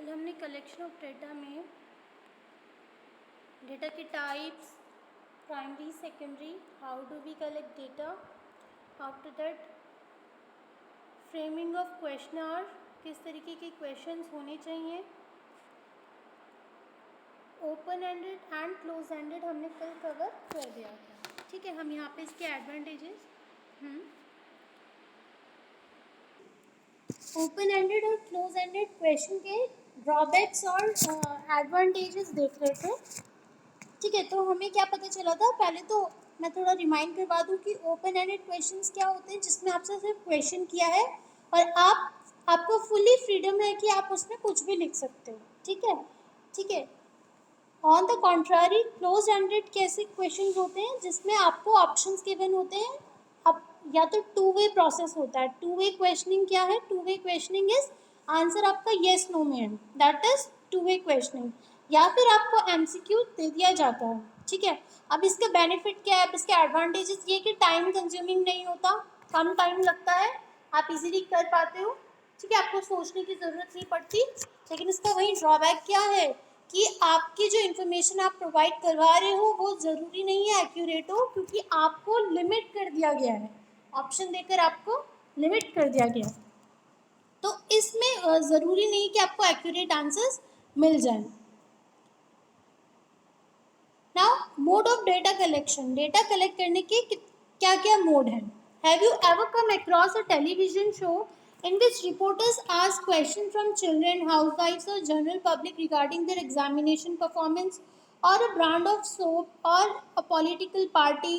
कल हमने collection of data में डेटा के types, primary, secondary, how do we collect data, after that framing of questionnaire, किस तरीके के क्वेश्चंस होने चाहिए, open ended and close ended हमने कल कवर कर दिया था। ठीक है, हम यहाँ पे इसके एडवांटेजेस ओपन एंडेड और क्लोज एंडेड क्वेश्चन के ड्रॉबैक्स और एडवांटेजेस देख रहे थे। ठीक है, तो हमें क्या पता चला था, पहले तो मैं थोड़ा रिमाइंड करवा दूं कि ओपन एंडेड क्वेश्चंस क्या होते हैं, जिसमें आपसे सिर्फ क्वेश्चन किया है और आपको फुली फ्रीडम है कि आप उसमें कुछ भी लिख सकते हो। ठीक है। On the contrary, close ended कैसे क्वेश्चन होते हैं जिसमें आपको ऑप्शंस गिवन होते हैं। अब या तो टू वे प्रोसेस होता है। टू वे क्वेश्चनिंग क्या है? Two way questioning is answer आपका येस नो में है, that is two way questioning. या फिर आपको एमसीक्यू दे दिया जाता है। ठीक है, अब इसका बेनिफिट क्या है, अब इसके एडवांटेजेस ये कि टाइम कंज्यूमिंग नहीं होता, कम टाइम लगता है, आप इजीली कर पाते हो। ठीक है, आपको सोचने की ज़रूरत नहीं पड़ती। लेकिन इसका वही ड्रॉबैक क्या है कि आपकी जो इन्फॉर्मेशन आप प्रोवाइड करवा रहे हो वो ज़रूरी नहीं है एक्यूरेट हो, क्योंकि आपको लिमिट कर दिया गया है, ऑप्शन देकर आपको लिमिट कर दिया गया। तो इसमें ज़रूरी नहीं कि आपको एक्यूरेट आंसर्स मिल जाए। Now mode of data collection, data collect करने के क्या क्या मोड हैं। Have you ever come across a television show in which reporters ask questions from children, housewives or general public regarding their examination performance or a brand of soap or a political party?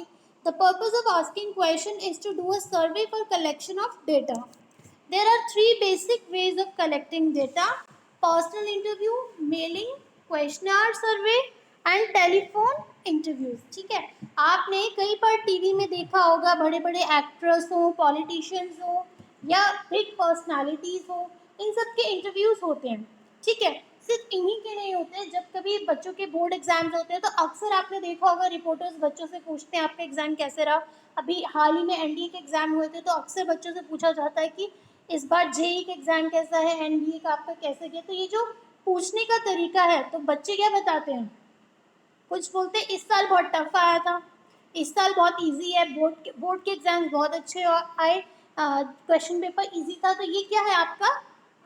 The purpose of asking question is to do a survey for collection of data. There are three basic ways of collecting data: personal interview, mailing, questionnaire survey and telephone interviews. ठीक है, आपने कई बार TV में देखा होगा, बड़े बड़े actress हो, पॉलिटिशियंस हो या बिग पर्सनालिटीज हो, इन सब के इंटरव्यूज होते हैं। ठीक है, सिर्फ इन्हीं के नहीं होते, जब कभी बच्चों के बोर्ड एग्जाम्स होते हैं तो अक्सर आपने देखा होगा रिपोर्टर्स बच्चों से पूछते हैं आपका एग्जाम कैसे रहा। अभी हाल ही में एनडीए के एग्जाम हुए थे तो अक्सर बच्चों से पूछा जाता है कि इस बार जेई का एग्जाम कैसा है, एनडीए का आपका कैसे गया। तो ये जो पूछने का तरीका है, तो बच्चे क्या बताते हैं, कुछ बोलते इस साल बहुत टफ आया था, इस साल बहुत इजी है, बोर्ड के एग्जाम्स बहुत अच्छे आए, क्वेश्चन पेपर इजी था। तो ये क्या है,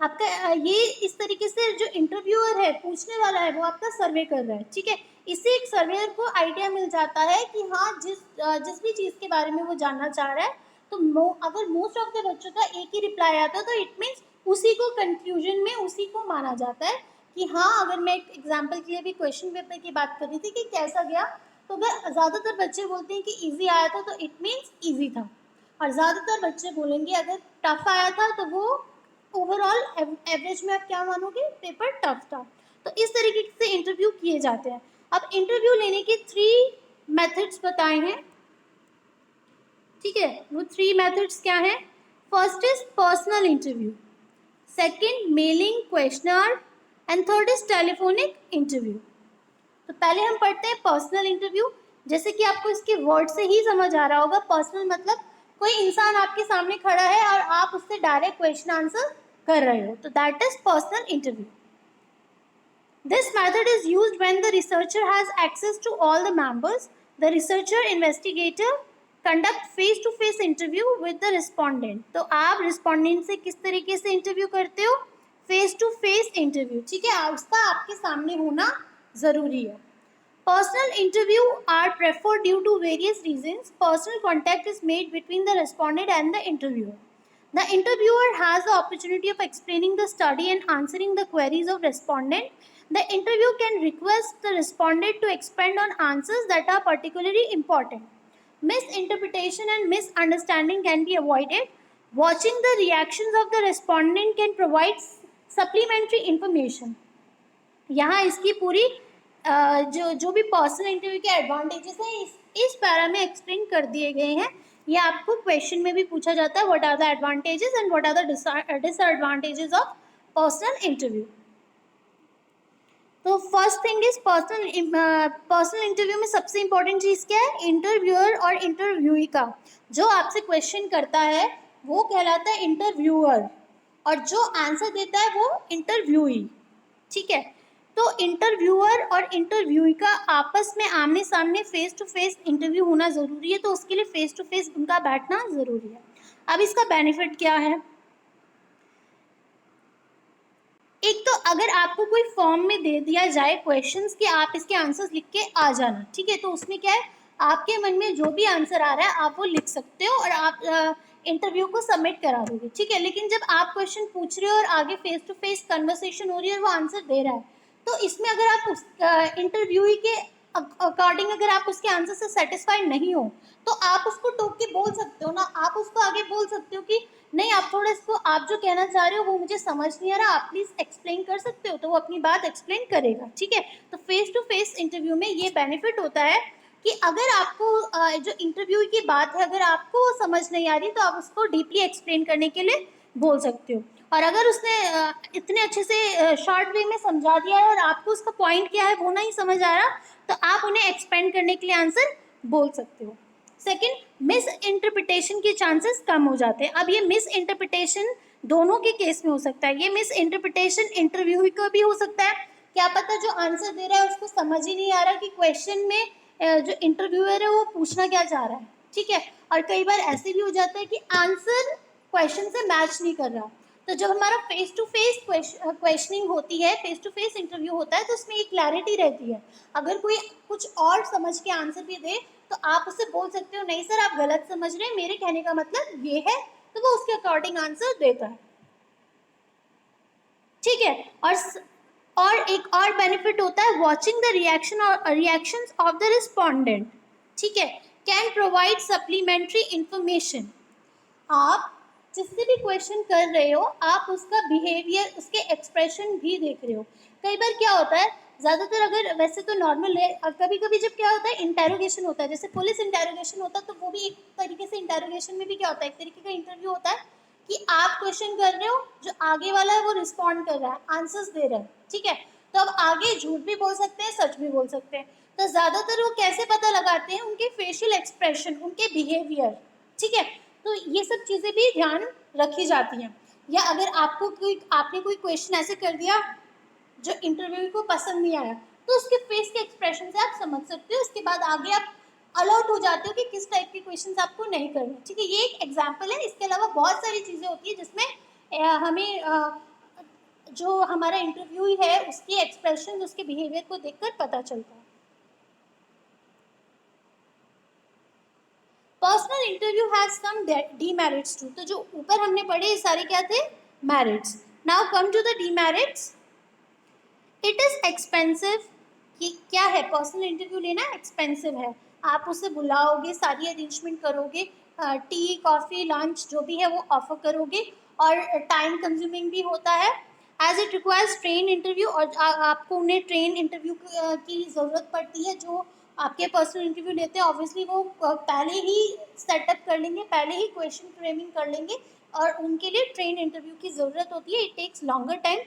आपका ये इस तरीके से जो इंटरव्यूअर है, पूछने वाला है, वो आपका सर्वे कर रहा है। ठीक है, इससे एक सर्वेयर को आइडिया मिल जाता है कि हाँ, जिस भी चीज़ के बारे में वो जानना चाह रहा है, तो अगर मोस्ट ऑफ द बच्चों का एक ही रिप्लाई आता है तो इट मीन्स उसी को कंफ्यूजन में उसी को माना जाता है कि हाँ, अगर मैं एक एग्जाम्पल के लिए भी क्वेश्चन पेपर की बात कर रही थी कि कैसा गया, तो अगर ज़्यादातर बच्चे बोलते हैं कि इजी आया था तो इट मीन्स इजी था, और ज़्यादातर बच्चे बोलेंगे अगर टफ आया था तो वो ओवरऑल एवरेज में आप क्या मानोगे, पेपर टफ था। तो इस तरीके से इंटरव्यू किए जाते हैं। अब इंटरव्यू लेने के 3 मेथड्स बताए हैं। ठीक है, वो 3 मेथड्स क्या हैं? First is personal interview, second mailing questionnaire and third is telephonic interview. तो पहले हम पढ़ते हैं पर्सनल इंटरव्यू। जैसे कि आपको इसके वर्ड से ही समझ आ रहा होगा, पर्सनल मतलब कोई इंसान आपके सामने खड़ा है और आप उससे डायरेक्ट क्वेश्चन आंसर कर रहे हो, तो that is personal interview. This method is used when the researcher has access to all the members. The researcher investigator conduct face-to-face interview with the respondent. तो आप respondent से किस तरीके से इंटरव्यू करते हो? face-to-face interview। ठीक है, उसका आपके सामने होना जरूरी है। Personal interview are preferred due to various reasons. Personal contact is made between the respondent and the interviewer. The interviewer has the opportunity of explaining the study and answering the queries of respondent. The interview can request the respondent to expand on answers that are particularly important. Misinterpretation and misunderstanding can be avoided. Watching the reactions of the respondent can provide supplementary information. यहाँ इसकी पूरी जो भी personal interview के advantages हैं इस para में explain कर दिए गए हैं। ये आपको क्वेश्चन में भी पूछा जाता है, what are the advantages and what are the disadvantages of personal interview. तो first thing is personal interview में सबसे इंपॉर्टेंट चीज़ क्या है? इंटरव्यूअर और इंटरव्यूई का जो आपसे क्वेश्चन करता है वो कहलाता है इंटरव्यूअर, और जो आंसर देता है वो इंटरव्यूई। ठीक है। तो इंटरव्यूअर और इंटरव्यूई का आपस में आमने सामने फेस टू फेस इंटरव्यू होना ज़रूरी है, तो उसके लिए फेस टू फेस उनका बैठना ज़रूरी है। अब इसका बेनिफिट क्या है? एक तो अगर आपको कोई फॉर्म में दे दिया जाए क्वेश्चंस कि आप इसके आंसर्स लिख के आ जाना, ठीक है, तो उसमें क्या है, आपके मन में जो भी आंसर आ रहा है आप वो लिख सकते हो और आप इंटरव्यू को सबमिट करा दोगे, ठीक है। लेकिन जब आप क्वेश्चन पूछ रहे हो और आगे फेस टू फेस कन्वर्सेशन हो रही है और वो आंसर दे रहा है, तो इसमें अगर आप उस इंटरव्यूई के अकॉर्डिंग अगर आप उसके आंसर से सेटिस्फाइड नहीं हो, तो आप उसको टोक के बोल सकते हो ना, आप उसको आगे बोल सकते हो कि नहीं, आप थोड़ा इसको, आप जो कहना चाह रहे हो वो मुझे समझ नहीं आ रहा, आप प्लीज एक्सप्लेन कर सकते हो, तो वो अपनी बात एक्सप्लेन करेगा, ठीक है। तो फेस टू फेस इंटरव्यू में ये बेनिफिट होता है कि अगर आपको जो इंटरव्यू की बात है अगर आपको समझ नहीं आ रही, तो आप उसको डीपली एक्सप्लेन करने के लिए बोल सकते हो। और अगर उसने इतने अच्छे से शॉर्ट वे में समझा दिया है और आपको उसका पॉइंट क्या है वो नहीं समझ आ रहा, तो आप उन्हें एक्सपेंड करने के लिए आंसर बोल सकते हो। सेकंड, मिस इंटरप्रिटेशन के चांसेस कम हो जाते हैं। अब ये मिस इंटरप्रिटेशन दोनों के केस में हो सकता है। ये मिस इंटरप्रिटेशन इंटरव्यू को भी हो सकता है, क्या पता जो आंसर दे रहा है उसको समझ ही नहीं आ रहा कि क्वेश्चन में जो इंटरव्यूअर है वो पूछना क्या चाह रहा है, ठीक है। और कई बार ऐसे भी हो जाता है कि आंसर क्वेश्चन से मैच नहीं कर रहा, तो जब हमारा फेस टू फेस क्वेश्चनिंग होती है, फेस टू फेस इंटरव्यू होता है, तो उसमें एक क्लैरिटी रहती है। अगर कोई कुछ और समझ के आंसर भी दे तो आप उससे बोल सकते हो नहीं सर आप गलत समझ रहे हैं, मेरे कहने का मतलब ये है, तो वो उसके अकॉर्डिंग आंसर देता है, ठीक है। और एक और बेनिफिट होता है वॉचिंग द रिएक्शन और रिएक्शंस ऑफ द रिस्पोंडेंट, ठीक है, कैन प्रोवाइड सप्लीमेंट्री इंफॉर्मेशन। आप जिससे भी क्वेश्चन कर रहे हो आप उसका बिहेवियर, उसके एक्सप्रेशन भी देख रहे हो। कई बार क्या होता है, ज़्यादातर अगर वैसे तो नॉर्मल है, कभी कभी जब क्या होता है इंटेरोगेशन होता है, जैसे पुलिस इंटेरोगेशन होता है, तो वो भी एक तरीके से इंटेरोगेशन में भी क्या होता है, एक तरीके का इंटरव्यू होता है कि आप क्वेश्चन कर रहे हो, जो आगे वाला है वो रिस्पॉन्ड कर रहा है, आंसर्स दे रहा है, ठीक है। तो अब आगे झूठ भी बोल सकते हैं, सच भी बोल सकते हैं। तो ज़्यादातर वो कैसे पता लगाते हैं, उनके फेशियल एक्सप्रेशन, उनके बिहेवियर, ठीक है। तो ये सब चीज़ें भी ध्यान रखी जाती हैं। या अगर आपने कोई क्वेश्चन ऐसे कर दिया जो इंटरव्यू को पसंद नहीं आया, तो उसके फेस के एक्सप्रेशन से आप समझ सकते हो, उसके बाद आगे आप अलर्ट हो जाते हो कि किस टाइप के क्वेश्चंस आपको नहीं करने, ठीक है। ये एक एग्जांपल है, इसके अलावा बहुत सारी चीज़ें होती है जिसमें हमें जो हमारा इंटरव्यू है उसके एक्सप्रेशन, उसके बिहेवियर को देखकर पता चलता है। Personal interview has some demerits too, तो जो ऊपर हमने पढ़े ये सारे क्या थे, merits. Now come to the demerits. It is expensive, कि क्या है, पर्सनल इंटरव्यू लेना एक्सपेंसिव है, आप उसे बुलाओगे, सारी अरेंजमेंट करोगे, टी कॉफ़ी लंच जो भी है वो ऑफर करोगे, और टाइम कंज्यूमिंग भी होता है। As it requires train interview, और आपको उन्हें ट्रेन इंटरव्यू की ज़रूरत पड़ती है। जो आपके पर्सनल इंटरव्यू लेते हैं ऑब्वियसली वो पहले ही सेटअप कर लेंगे, पहले ही क्वेश्चन फ्रेमिंग कर लेंगे, और उनके लिए ट्रेन इंटरव्यू की ज़रूरत होती है। It takes longer time,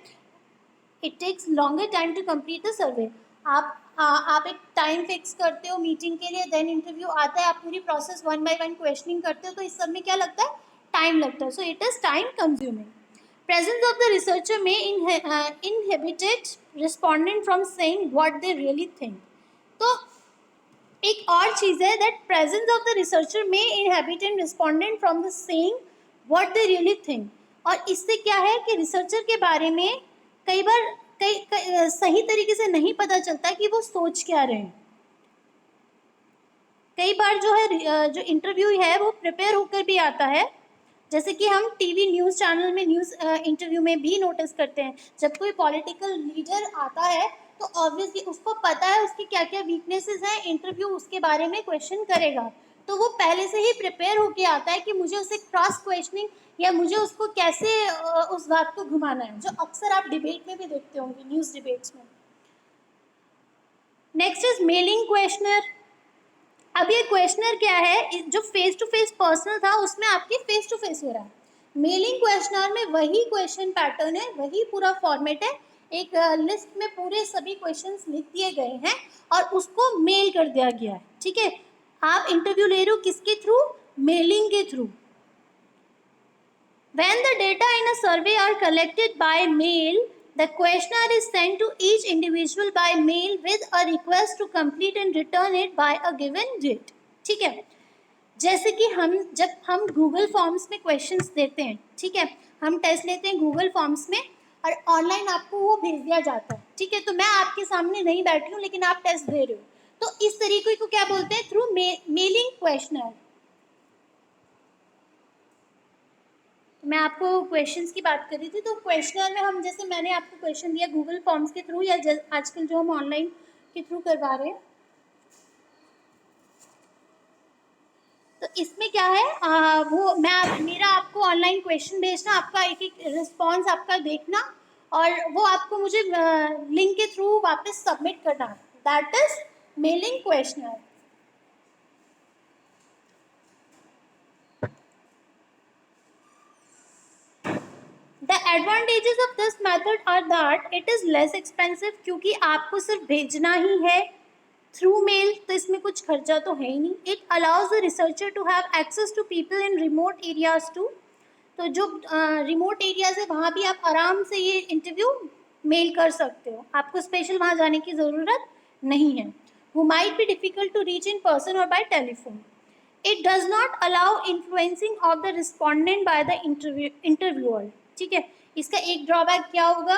it takes longer time to complete the survey. आप एक टाइम फिक्स करते हो मीटिंग के लिए, देन इंटरव्यू आता है, आप पूरी process one by one questioning करते हो, तो इस सब में क्या लगता है, टाइम लगता है। So it is time consuming. Presence of the researcher may inhibit respondent from saying what they really think. तो एक और चीज़ है that presence of the researcher में inhibit and respondent from the saying what they really think. और इससे क्या है कि रिसर्चर के बारे में कई बार सही तरीके से नहीं पता चलता कि वो सोच क्या रहे हैं। कई बार जो है जो इंटरव्यू है वो प्रिपेयर होकर भी आता है, जैसे कि हम टीवी न्यूज़ चैनल में न्यूज़ इंटरव्यू में भी नोटिस करते हैं, जब कोई पॉलिटिकल लीडर आता है तो ऑब्वियसली उसको पता है उसकी क्या क्या वीकनेसेस हैं, इंटरव्यू उसके बारे में क्वेश्चन करेगा, तो वो पहले से ही प्रिपेयर होके आता है कि मुझे उसे क्रॉस क्वेश्चनिंग या मुझे उसको कैसे उस बात को घुमाना है, जो अक्सर आप डिबेट में भी देखते होंगे, न्यूज़ डिबेट्स में। Next is mailing questionnaire. अब ये क्वेश्चनर क्या है, जो फेस टू फेस पर्सनल था उसमें आपके फेस टू फेस हो रहा है। मेलिंग क्वेश्चनर में वही क्वेश्चन पैटर्न है, वही पूरा फॉर्मेट है, एक लिस्ट में पूरे सभी क्वेश्चंस लिख दिए गए हैं और उसको मेल कर दिया गया है, ठीक है। आप इंटरव्यू ले रहे हो किसके थ्रू, मेलिंग के through. When the data in a survey are collected by mail, The questionnaire is sent to each individual by mail with a request to complete and return it by a given date. ठीक है, जैसे कि जब हम Google forms में questions देते हैं, ठीक है, हम टेस्ट लेते हैं गूगल फॉर्म्स में और ऑनलाइन आपको वो भेज दिया जाता है, ठीक है, तो मैं आपके सामने नहीं बैठी हूँ लेकिन आप टेस्ट दे रहे हो, तो इस तरीके को क्या बोलते हैं, थ्रू मेलिंग क्वेश्चनर। मैं आपको क्वेश्चंस की बात कर रही थी, तो क्वेश्चनर में हम, जैसे मैंने आपको क्वेश्चन दिया गूगल फॉर्म्स के थ्रू या आजकल जो हम ऑनलाइन के थ्रू करवा रहे हैं, तो इसमें क्या है, वो मेरा आपको ऑनलाइन क्वेश्चन भेजना, आपका एक एक रिस्पॉन्स आपका देखना और वो आपको मुझे लिंक के थ्रू वापस सबमिट करना, that is mailing questionnaire. The advantages of this method are that it is less expensive, क्योंकि आपको सिर्फ भेजना ही है थ्रू मेल, तो इसमें कुछ खर्चा तो है ही नहीं। It allows the researcher to have access to people in remote areas too, तो जो रिमोट एरियाज है वहाँ भी आप आराम से ये इंटरव्यू मेल कर सकते हो, आपको स्पेशल वहाँ जाने की ज़रूरत नहीं है। Who might be difficult to reach in person or by telephone. It does not allow influencing of the respondent by the interviewer. ठीक है, इसका एक ड्रॉबैक क्या होगा,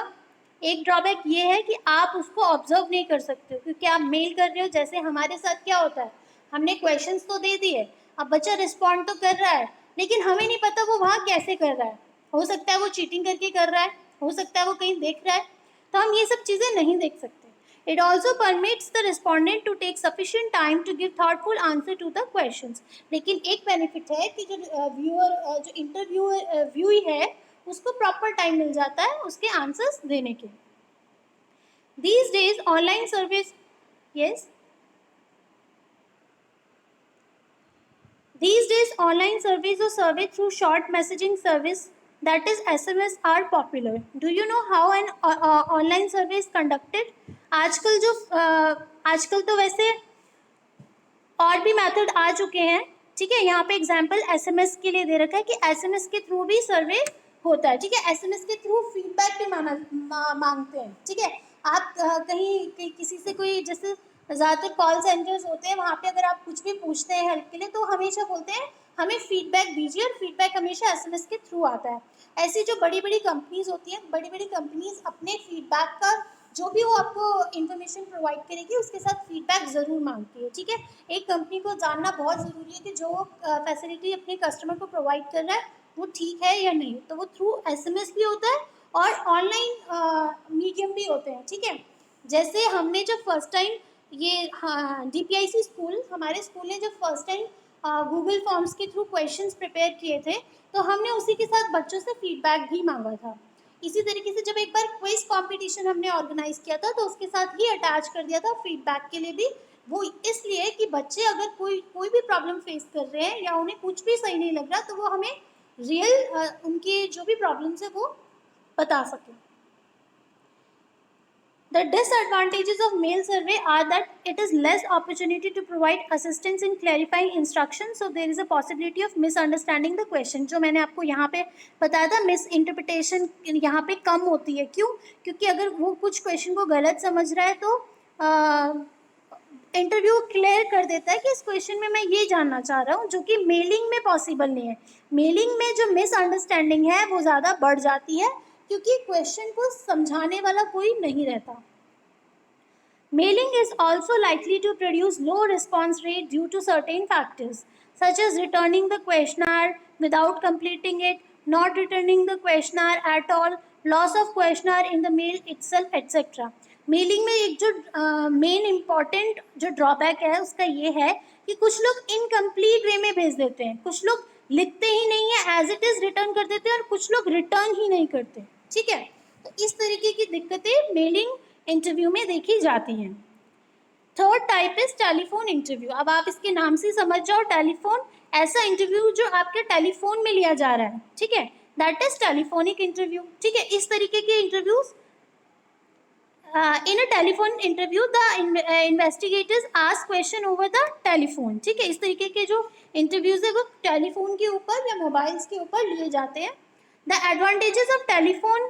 एक ड्रॉबैक ये है कि आप उसको ऑब्जर्व नहीं कर सकते हो, क्योंकि आप मेल कर रहे हो। जैसे हमारे साथ क्या होता है, हमने क्वेश्चंस तो दे दिए, अब बच्चा रिस्पॉन्ड तो कर रहा है, लेकिन हमें नहीं पता वो वहाँ कैसे कर रहा है, हो सकता है वो चीटिंग करके कर रहा है, हो सकता है वो कहीं देख रहा है, तो हम ये सब चीज़ें नहीं देख सकते। It also permits the respondent to take sufficient time to give thoughtful answer to the questions. लेकिन एक बेनिफिट है कि जो जो इंटरव्यूई है उसको प्रॉपर टाइम मिल जाता है उसके आंसर्स देने के। These days online service, yes, these days online surveys or survey through short messaging service, that is SMS, are popular. Do you know how an online survey is conducted? आजकल तो वैसे और भी मेथड आ चुके हैं, ठीक है, यहाँ पे एग्जांपल एसएमएस के लिए दे रखा है कि एसएमएस के थ्रू भी सर्वे होता है, ठीक है, एसएमएस के थ्रू फीडबैक भी मांगते हैं, ठीक है, आप कहीं किसी से कोई, जैसे ज़्यादातर कॉल सेंटर्स होते हैं वहाँ पे अगर आप कुछ भी पूछते हैं हेल्प के लिए तो हमेशा बोलते हैं हमें फीडबैक दीजिए, और फीडबैक हमेशा एसएमएस के थ्रू आता है। ऐसी जो बड़ी बड़ी कंपनीज होती हैं, बड़ी बड़ी कंपनीज अपने फीडबैक का जो भी वो आपको इन्फॉर्मेशन प्रोवाइड करेगी उसके साथ फीडबैक ज़रूर मांगती है, ठीक है। एक कंपनी को जानना बहुत ज़रूरी है कि जो फैसिलिटी अपने कस्टमर को प्रोवाइड कर रहा है वो ठीक है या नहीं, तो वो थ्रू एसएमएस भी होता है और ऑनलाइन मीडियम भी होते हैं, ठीक है। जैसे हमने जब फर्स्ट टाइम ये, हाँ, डीपीआईसी स्कूल, हमारे स्कूल ने जब फर्स्ट टाइम गूगल फॉर्म्स के थ्रू क्वेश्चंस प्रिपेयर किए थे तो हमने उसी के साथ बच्चों से फीडबैक भी मांगा था। इसी तरीके से जब एक बार क्विज कंपटीशन हमने ऑर्गेनाइज किया था तो उसके साथ ही अटैच कर दिया था फीडबैक के लिए भी, वो इसलिए कि बच्चे अगर कोई भी प्रॉब्लम फेस कर रहे हैं या उन्हें कुछ भी सही नहीं लग रहा तो वो हमें रियल उनकी जो भी प्रॉब्लम्स है वो बता सकें। The disadvantages of mail survey are that it is less opportunity to provide assistance in clarifying instructions, so there is a possibility of misunderstanding the question. जो मैंने आपको यहाँ पे बताया था, misinterpretation यहाँ पे कम होती है। क्यों? क्योंकि अगर वो कुछ क्वेश्चन को गलत समझ रहा है तो इंटरव्यू क्लियर कर देता है कि इस क्वेश्चन में मैं ये जानना चाह रहा हूँ, जो कि मेलिंग में पॉसिबल नहीं है। मेलिंग में जो मिसअंडरस्टैंडिंग है वो ज़्यादा बढ़ जाती है क्योंकि क्वेश्चन को समझाने वाला कोई नहीं रहता। Mailing is also likely to produce low response rate due to certain factors, such as returning the questionnaire without completing it, not returning the questionnaire at all, loss of questionnaire in the mail itself, etc. Mailing में एक जो main important जो drawback है उसका ये है कि कुछ लोग इनकम्प्लीट वे में भेज देते हैं, कुछ लोग लिखते ही नहीं है, एज इट इज रिटर्न कर देते हैं, और कुछ लोग रिटर्न ही नहीं करते, ठीक है। तो इस तरीके की दिक्कतें मेलिंग इंटरव्यू में देखी जाती हैं। Third type is telephone interview. अब आप इसके नाम से समझ जाओ, टेलीफोन, ऐसा इंटरव्यू जो आपके टेलीफोन में लिया जा रहा है, ठीक है, दैट इज टेलीफोनिक इंटरव्यू, ठीक है। इस तरीके के interviews, in a telephone interview the investigators ask question over the telephone, ठीक है। इस तरीके के जो इंटरव्यूज है वो टेलीफोन के ऊपर या मोबाइल्स के ऊपर लिए जाते हैं। The advantages of telephone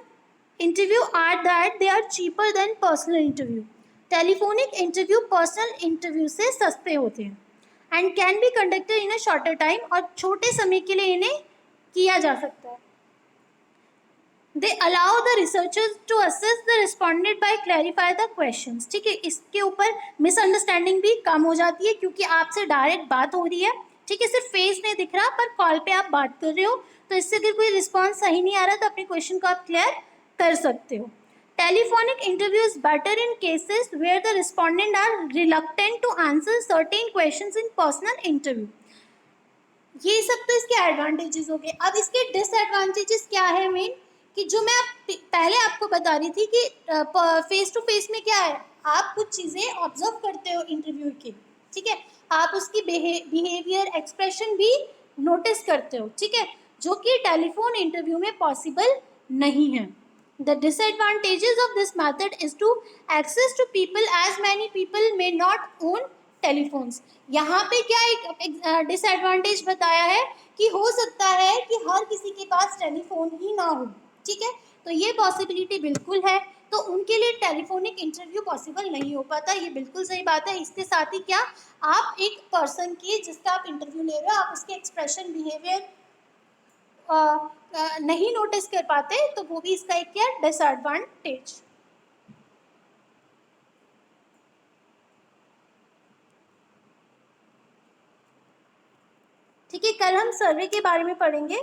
interview are that they are cheaper than personal interview. Telephonic interview personal interview से सस्ते होते हैं and can be conducted in a shorter time, और छोटे समय के लिए इन्हें किया जा सकता है. They allow the researchers to assess the respondent by clarify the questions. ठीक है, इसके ऊपर मिसअंडरस्टैंडिंग भी कम हो जाती है क्योंकि आपसे डायरेक्ट बात हो रही है. ठीक है, सिर्फ फेस नहीं दिख रहा पर कॉल पे आप बात कर रहे हो, तो इससे अगर कोई रिस्पॉन्स सही नहीं आ रहा तो अपने क्वेश्चन को आप क्लियर कर सकते हो. Telephonic interview is better in cases where the respondent are reluctant to answer certain questions in personal interview. ये सब तो इसके एडवांटेजेस हो गए. अब इसके डिसएडवांटेजेस क्या है मेन, कि जो मैं पहले आपको बता रही थी कि फेस टू फेस में क्या है, आप कुछ चीज़ें ऑब्जर्व करते हो इंटरव्यू की. ठीक है, आप उसकी बिहेवियर एक्सप्रेशन भी नोटिस करते हो. ठीक है, जो कि टेलीफोन इंटरव्यू में पॉसिबल नहीं है. The disadvantages of this method is to access to people as many people may not own telephones. यहाँ पे क्या एक डिसएडवांटेज बताया है कि हो सकता है कि हर किसी के पास टेलीफोन ही ना हो. ठीक है, तो ये पॉसिबिलिटी बिल्कुल है, तो उनके लिए टेलीफोनिक इंटरव्यू पॉसिबल नहीं हो पाता. ये बिल्कुल सही बात है. इसके साथ ही क्या, आप एक पर्सन की जिसका आप इंटरव्यू ले रहे हो, आप उसके एक्सप्रेशन बिहेवियर नहीं नोटिस कर पाते, तो वो भी इसका एक क्या डिसएडवांटेज. ठीक है, कल हम सर्वे के बारे में पढ़ेंगे.